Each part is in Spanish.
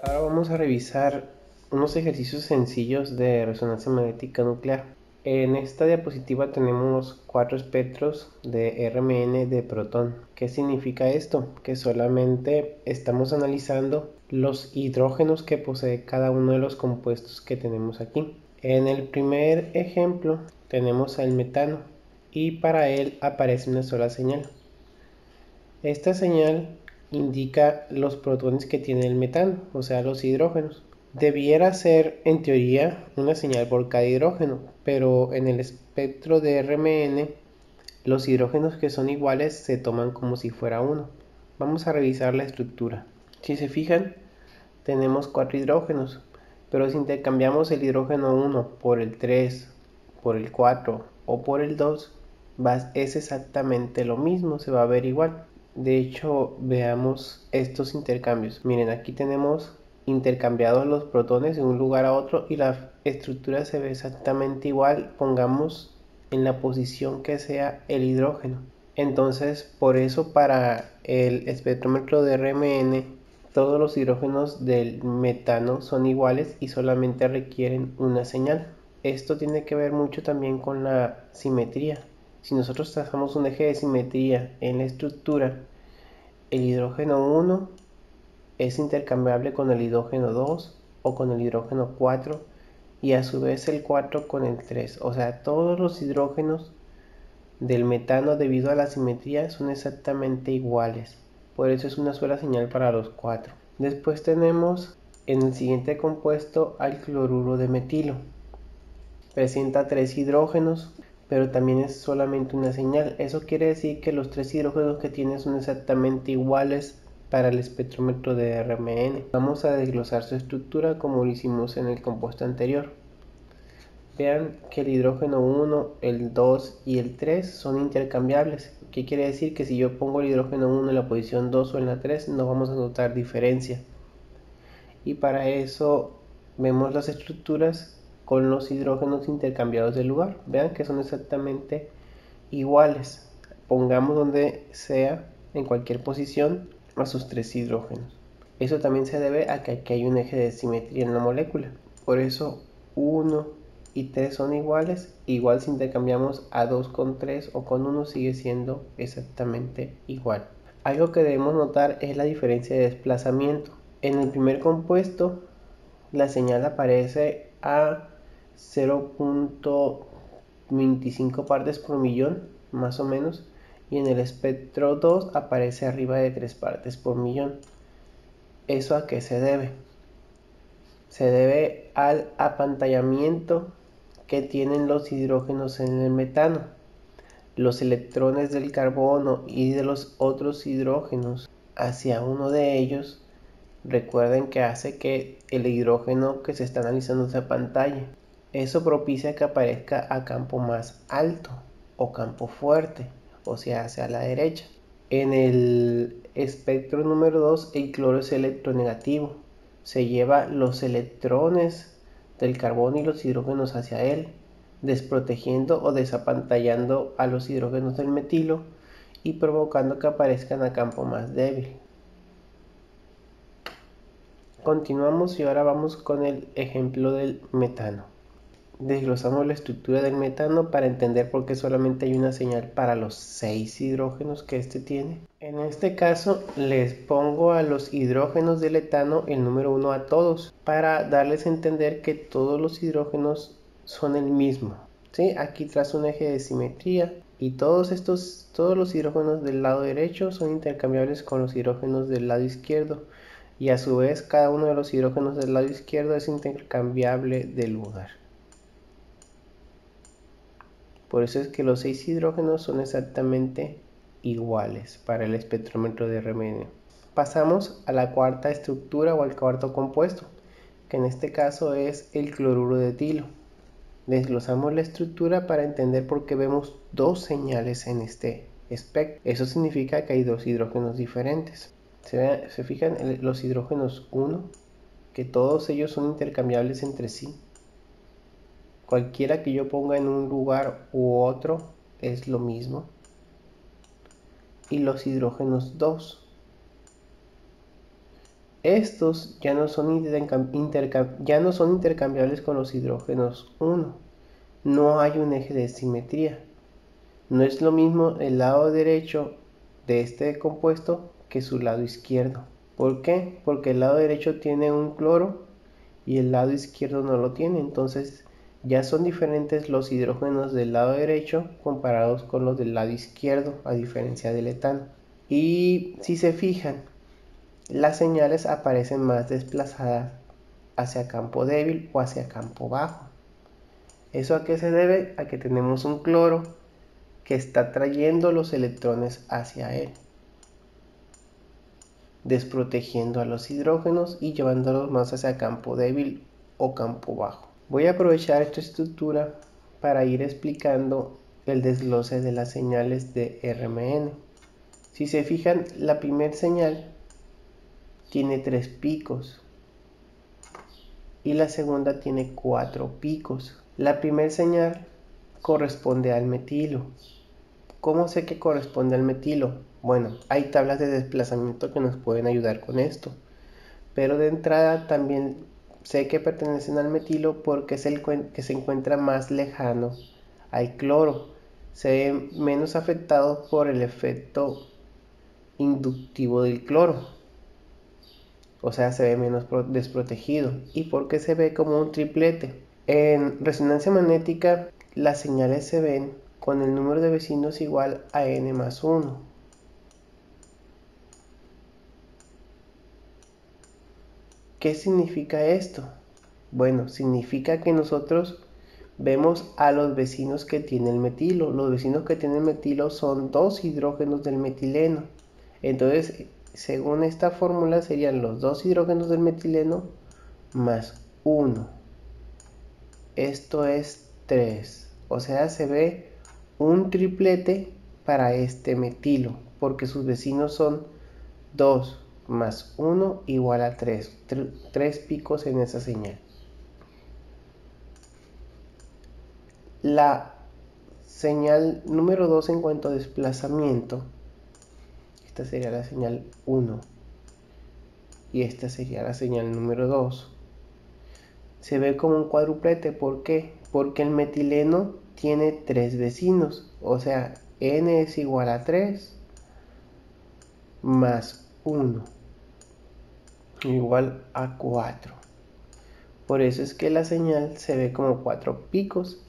Ahora vamos a revisar unos ejercicios sencillos de resonancia magnética nuclear. En esta diapositiva tenemos 4 espectros de RMN de protón. ¿Qué significa esto? Que solamente estamos analizando los hidrógenos que posee cada uno de los compuestos que tenemos aquí. En el primer ejemplo tenemos el metano y para él aparece una sola señal. Esta señal indica los protones que tiene el metano, o sea, los hidrógenos. Debiera ser, en teoría, una señal por cada hidrógeno, pero en el espectro de RMN, los hidrógenos que son iguales se toman como si fuera uno. Vamos a revisar la estructura. Si se fijan, tenemos 4 hidrógenos, pero si intercambiamos el hidrógeno 1 por el 3, por el 4 o por el 2, es exactamente lo mismo, se va a ver igual. De hecho, veamos estos intercambios. Miren, aquí tenemos intercambiados los protones de un lugar a otro y la estructura se ve exactamente igual. Pongamos en la posición que sea el hidrógeno. Entonces, por eso para el espectrómetro de RMN, todos los hidrógenos del metano son iguales y solamente requieren una señal. Esto tiene que ver mucho también con la simetría. Si nosotros trazamos un eje de simetría en la estructura, el hidrógeno 1 es intercambiable con el hidrógeno 2 o con el hidrógeno 4 y a su vez el 4 con el 3. O sea, todos los hidrógenos del metano debido a la simetría son exactamente iguales. Por eso es una sola señal para los 4. Después tenemos en el siguiente compuesto al cloruro de metilo. Presenta 3 hidrógenos, pero también es solamente una señal. Eso quiere decir que los 3 hidrógenos que tiene son exactamente iguales para el espectrómetro de RMN. Vamos a desglosar su estructura como lo hicimos en el compuesto anterior. Vean que el hidrógeno 1, el 2 y el 3 son intercambiables. ¿Qué quiere decir? Que si yo pongo el hidrógeno 1 en la posición 2 o en la 3, no vamos a notar diferencia. Y para eso vemos las estructuras con los hidrógenos intercambiados de lugar. Vean que son exactamente iguales. Pongamos donde sea, en cualquier posición, a sus 3 hidrógenos. Eso también se debe a que aquí hay un eje de simetría en la molécula. Por eso 1 y 3 son iguales. Igual si intercambiamos a 2 con 3 o con 1 sigue siendo exactamente igual. Algo que debemos notar es la diferencia de desplazamiento. En el primer compuesto la señal aparece a 0.25 partes por millón, más o menos, y en el espectro 2 aparece arriba de 3 partes por millón. ¿Eso a qué se debe? Se debe al apantallamiento que tienen los hidrógenos en el metano. Los electrones del carbono y de los otros hidrógenos hacia uno de ellos, recuerden que hace que el hidrógeno que se está analizando se apantalle. Eso propicia que aparezca a campo más alto o campo fuerte, o sea, hacia la derecha. En el espectro número 2, el cloro es electronegativo. Se lleva los electrones del carbono y los hidrógenos hacia él, desprotegiendo o desapantallando a los hidrógenos del metilo y provocando que aparezcan a campo más débil. Continuamos y ahora vamos con el ejemplo del metano. Desglosamos la estructura del metano para entender por qué solamente hay una señal para los 6 hidrógenos que este tiene. En este caso les pongo a los hidrógenos del etano el número 1 a todos para darles a entender que todos los hidrógenos son el mismo. ¿Sí? Aquí trazo un eje de simetría y todos los hidrógenos del lado derecho son intercambiables con los hidrógenos del lado izquierdo y a su vez cada uno de los hidrógenos del lado izquierdo es intercambiable de lugar. Por eso es que los 6 hidrógenos son exactamente iguales para el espectrómetro de RMN. Pasamos a la cuarta estructura o al cuarto compuesto, que en este caso es el cloruro de etilo. Desglosamos la estructura para entender por qué vemos dos señales en este espectro. Eso significa que hay dos hidrógenos diferentes. Se fijan los hidrógenos 1, que todos ellos son intercambiables entre sí. Cualquiera que yo ponga en un lugar u otro es lo mismo. Y los hidrógenos 2, Estos ya no son intercambiables con los hidrógenos 1. No hay un eje de simetría. No es lo mismo el lado derecho de este compuesto que su lado izquierdo. ¿Por qué? Porque el lado derecho tiene un cloro y el lado izquierdo no lo tiene. Entonces ya son diferentes los hidrógenos del lado derecho comparados con los del lado izquierdo, a diferencia del etano. Y si se fijan, las señales aparecen más desplazadas hacia campo débil o hacia campo bajo. ¿Eso a qué se debe? A que tenemos un cloro que está trayendo los electrones hacia él, desprotegiendo a los hidrógenos y llevándolos más hacia campo débil o campo bajo. Voy a aprovechar esta estructura para ir explicando el desglose de las señales de RMN. Si se fijan, la primera señal tiene 3 picos y la segunda tiene 4 picos. La primera señal corresponde al metilo. ¿Cómo sé que corresponde al metilo? Bueno, hay tablas de desplazamiento que nos pueden ayudar con esto, pero de entrada también sé que pertenecen al metilo porque es el que se encuentra más lejano al cloro. Se ve menos afectado por el efecto inductivo del cloro, o sea, se ve menos desprotegido, y porque se ve como un triplete. En resonancia magnética las señales se ven con el número de vecinos igual a n más 1. ¿Qué significa esto? Bueno, significa que nosotros vemos a los vecinos que tiene el metilo. Los vecinos que tiene el metilo son 2 hidrógenos del metileno. Entonces, según esta fórmula, serían los 2 hidrógenos del metileno más 1. Esto es 3. O sea, se ve un triplete para este metilo, porque sus vecinos son 2 más 1 igual a 3. 3 picos en esa señal. La señal número 2 en cuanto a desplazamiento, esta sería la señal 1 y esta sería la señal número 2. Se ve como un cuadruplete. ¿Por qué? Porque el metileno tiene 3 vecinos, o sea, n es igual a 3 más 1 igual a 4. Por eso es que la señal se ve como 4 picos.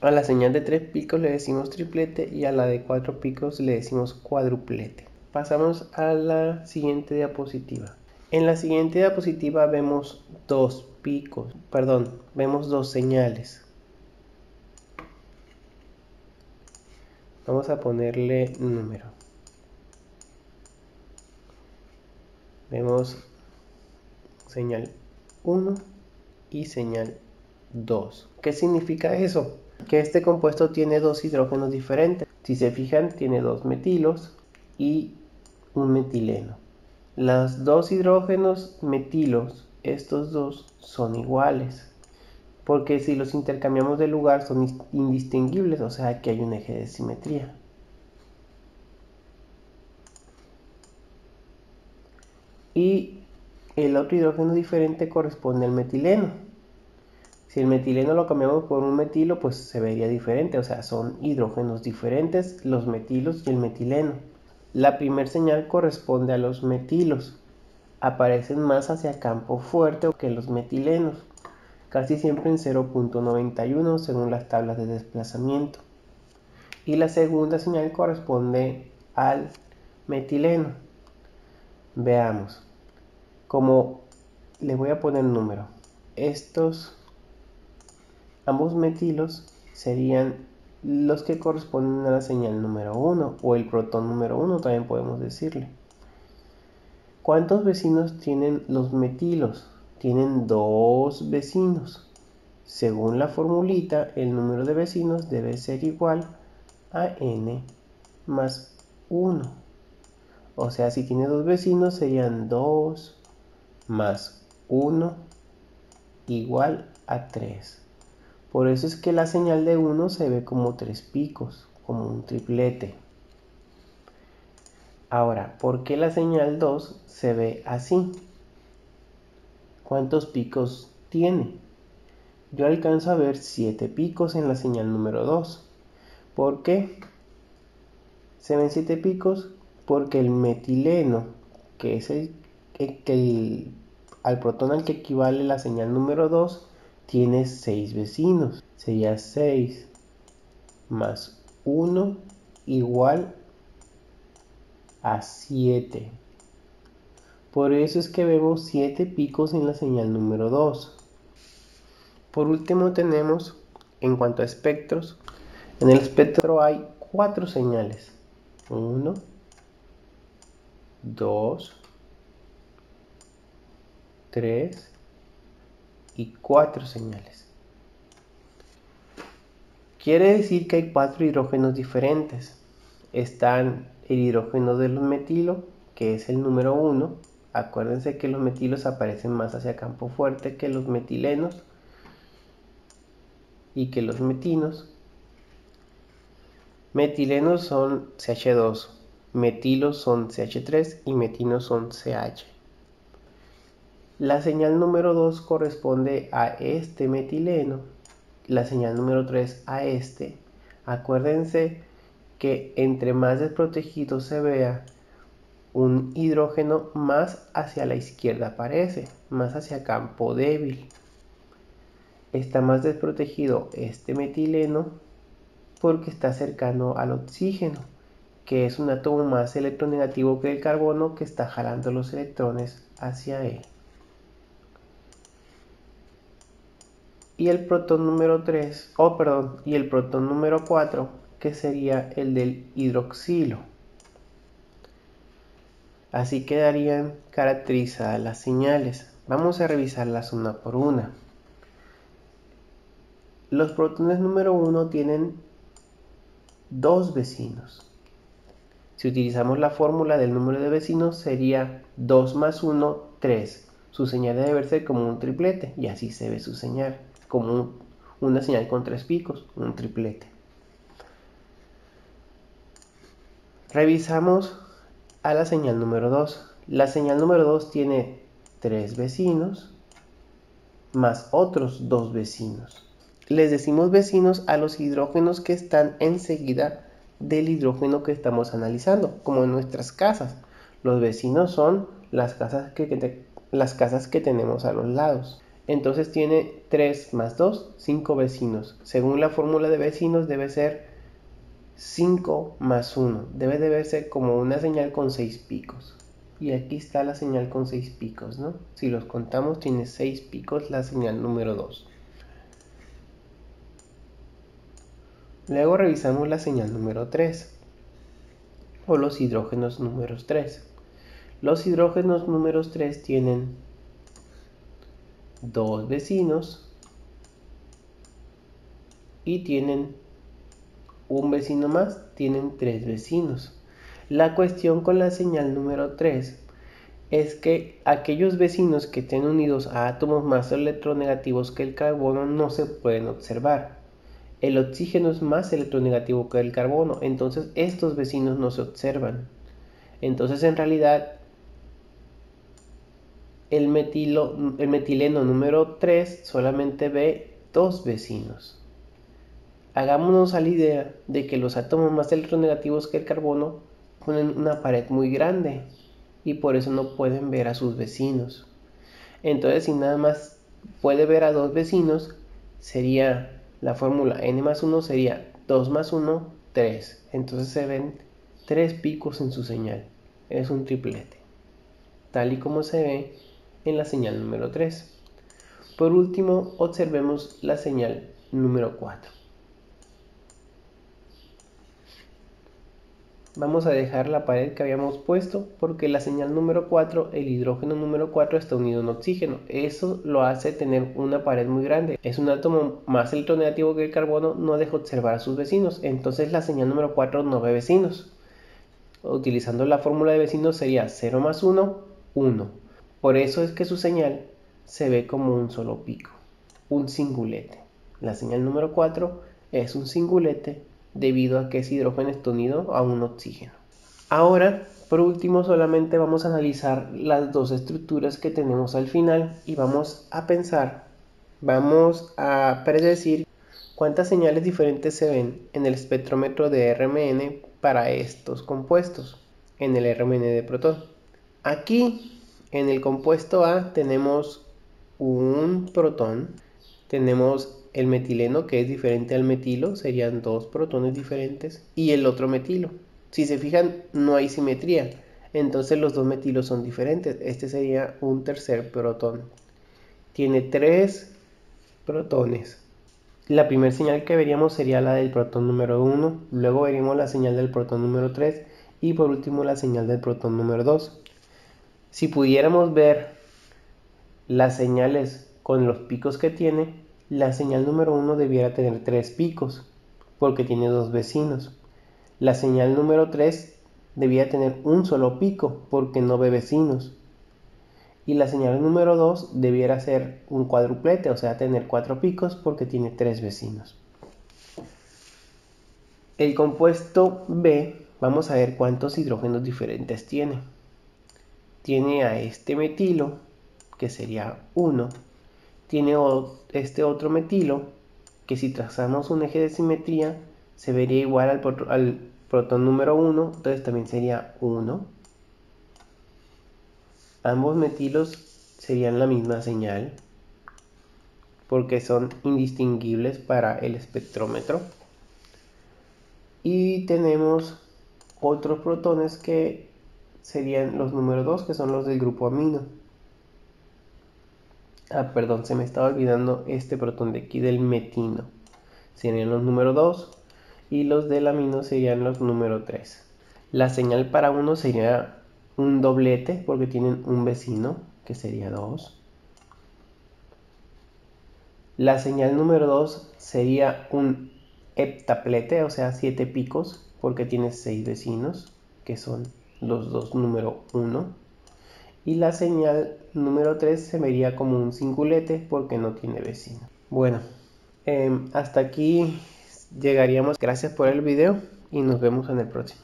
A la señal de 3 picos le decimos triplete y a la de 4 picos le decimos cuadruplete. Pasamos a la siguiente diapositiva. En la siguiente diapositiva vemos vemos 2 señales. Vamos a ponerle número. Vemos señal 1 y señal 2. ¿Qué significa eso? Que este compuesto tiene 2 hidrógenos diferentes. Si se fijan, tiene 2 metilos y un metileno. Los 2 hidrógenos metilos, estos dos, son iguales, porque si los intercambiamos de lugar son indistinguibles, o sea que hay un eje de simetría. Y el otro hidrógeno diferente corresponde al metileno. Si el metileno lo cambiamos por un metilo, pues se vería diferente, o sea, son hidrógenos diferentes los metilos y el metileno. La primera señal corresponde a los metilos. Aparecen más hacia campo fuerte que los metilenos, casi siempre en 0.91 según las tablas de desplazamiento. Y la segunda señal corresponde al metileno. Veamos. Como le voy a poner número, ambos metilos serían los que corresponden a la señal número 1 o el protón número 1 también podemos decirle. ¿Cuántos vecinos tienen los metilos? Tienen 2 vecinos. Según la formulita, el número de vecinos debe ser igual a n más 1. O sea, si tiene 2 vecinos serían 2 más 1 igual a 3. Por eso es que la señal de 1 se ve como 3 picos, como un triplete. Ahora, ¿por qué la señal 2 se ve así? ¿Cuántos picos tiene? Yo alcanzo a ver 7 picos en la señal número 2. ¿Por qué se ven 7 picos? Porque el metileno, que es al protón al que equivale la señal número 2, tiene 6 vecinos. Sería 6 más 1 igual a 7. Por eso es que vemos 7 picos en la señal número 2. Por último tenemos, en cuanto a espectros, en el espectro hay 4 señales. 1, 2, 3 y 4 señales. Quiere decir que hay 4 hidrógenos diferentes. Están el hidrógeno del metilo, que es el número 1. Acuérdense que los metilos aparecen más hacia campo fuerte que los metilenos y que los metinos. Metilenos son CH2, metilos son CH3 y metinos son CH. La señal número 2 corresponde a este metileno, la señal número 3 a este. Acuérdense que entre más desprotegido se vea, un hidrógeno más hacia la izquierda aparece, más hacia campo débil. Está más desprotegido este metileno porque está cercano al oxígeno, que es un átomo más electronegativo que el carbono que está jalando los electrones hacia él. Y el protón número 3, y el protón número 4, que sería el del hidroxilo. Así quedarían caracterizadas las señales. Vamos a revisarlas una por una. Los protones número 1 tienen 2 vecinos. Si utilizamos la fórmula del número de vecinos sería 2 más 1, 3. Su señal debe verse como un triplete y así se ve su señal, como una señal con 3 picos, un triplete. Revisamos a la señal número 2. La señal número 2 tiene 3 vecinos más otros 2 vecinos. Les decimos vecinos a los hidrógenos que están enseguida del hidrógeno que estamos analizando, como en nuestras casas. Los vecinos son las casas que tenemos a los lados. Entonces tiene 3 más 2, 5 vecinos. Según la fórmula de vecinos debe ser 5 más 1. Debe de verse como una señal con 6 picos. Y aquí está la señal con 6 picos, ¿no? Si los contamos tiene 6 picos la señal número 2. Luego revisamos la señal número 3 o los hidrógenos números 3. Los hidrógenos números 3 tienen 2 vecinos y tienen un vecino más, tienen 3 vecinos. La cuestión con la señal número 3 es que aquellos vecinos que estén unidos a átomos más electronegativos que el carbono no se pueden observar. El oxígeno es más electronegativo que el carbono, entonces estos vecinos no se observan. Entonces en realidad el metileno número 3 solamente ve 2 vecinos. Hagámonos a la idea de que los átomos más electronegativos que el carbono ponen una pared muy grande y por eso no pueden ver a sus vecinos. Entonces si nada más puede ver a 2 vecinos, sería la fórmula n más 1 sería 2 más 1, 3. Entonces se ven 3 picos en su señal. Es un triplete, tal y como se ve en la señal número 3. Por último, observemos la señal número 4. Vamos a dejar la pared que habíamos puesto porque la señal número 4, el hidrógeno número 4 está unido a un oxígeno. Eso lo hace tener una pared muy grande. Es un átomo más electronegativo que el carbono, no deja observar a sus vecinos. Entonces la señal número 4 no ve vecinos. Utilizando la fórmula de vecinos sería 0 más 1, 1. Por eso es que su señal se ve como un solo pico, un singulete. La señal número 4 es un singulete debido a que ese hidrógeno está unido a un oxígeno. Ahora Por último, solamente vamos a analizar las dos estructuras que tenemos al final y vamos a pensar, vamos a predecir cuántas señales diferentes se ven en el espectrómetro de RMN para estos compuestos, en el RMN de protón. Aquí, en el compuesto A, tenemos un protón, tenemos el metileno que es diferente al metilo, serían dos protones diferentes, y el otro metilo. Si se fijan, no hay simetría, entonces los dos metilos son diferentes. Este sería un tercer protón. Tiene tres protones. La primera señal que veríamos sería la del protón número 1, luego veríamos la señal del protón número 3 y por último la señal del protón número 2. Si pudiéramos ver las señales con los picos que tiene, la señal número 1 debiera tener 3 picos, porque tiene dos vecinos. La señal número 3 debiera tener un solo pico, porque no ve vecinos. Y la señal número 2 debiera ser un cuádruplete, o sea, tener 4 picos, porque tiene 3 vecinos. El compuesto B, vamos a ver cuántos hidrógenos diferentes tiene. Tiene a este metilo, que sería 1. Tiene este otro metilo, que si trazamos un eje de simetría, se vería igual al protón número 1, entonces también sería 1. Ambos metilos serían la misma señal, porque son indistinguibles para el espectrómetro. Y tenemos otros protones que serían los número 2, que son los del grupo amino. Perdón, se me estaba olvidando este protón de aquí del metino. Serían los número 2 y los del amino serían los número 3. La señal para uno sería un doblete porque tienen un vecino, que sería 2. La señal número 2 sería un heptaplete, o sea 7 picos, porque tiene 6 vecinos, que son los dos número 1. Y la señal número 3 se vería como un singulete porque no tiene vecino. Bueno, hasta aquí llegaríamos. Gracias por el video y nos vemos en el próximo.